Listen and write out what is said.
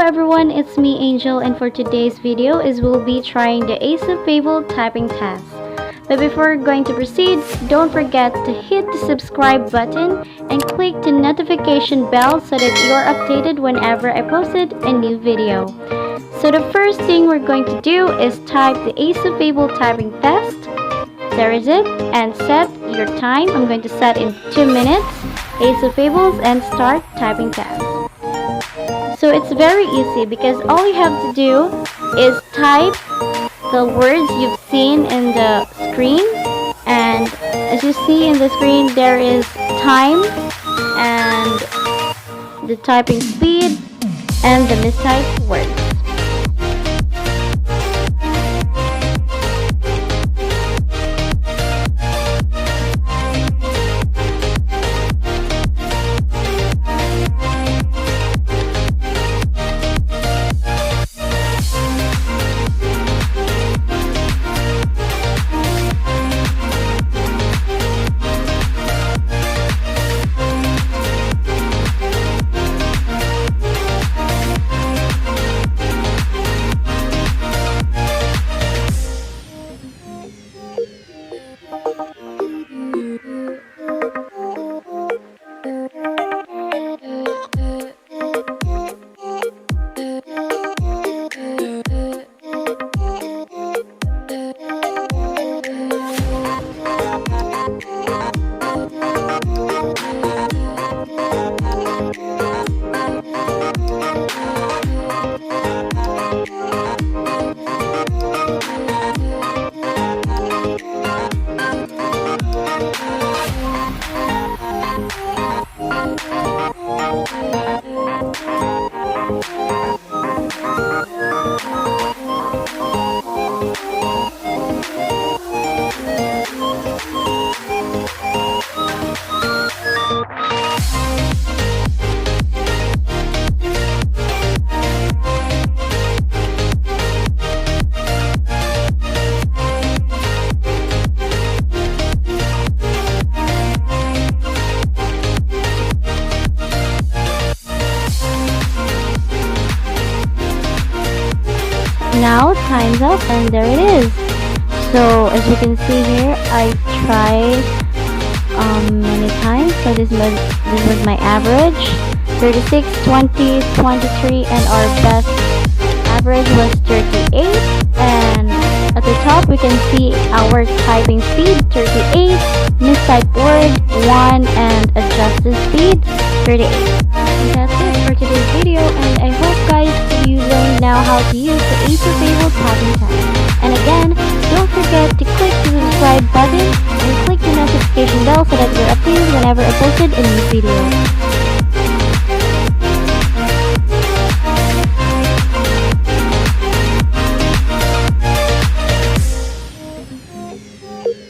everyone, it's me Angel, and for today's video we'll be trying the aesop fable typing test. But before going to proceed, don't forget to hit the subscribe button and click the notification bell so that you're updated whenever I posted a new video. So the first thing we're going to do is type the aesop fable typing test. There is it, and set your time. I'm going to set in 2 minutes. Aesop fables and start typing test. So it's very easy because all you have to do is type the words you've seen in the screen, and as you see in the screen there is time and the typing speed and the mistyped words. Now time's up and there it is. So as you can see here, I tried many times. So this was my average, 36, 20, 23, and our best average was 38. And at the top we can see our typing speed, 38, mistyped word 1, and adjusted speed 38. And that's it for today's video, and I hope guys you learned now how to use the aesop fable typing test. And again, don't forget to click the subscribe button and click the notification bell so that you're updated whenever I posted a new video.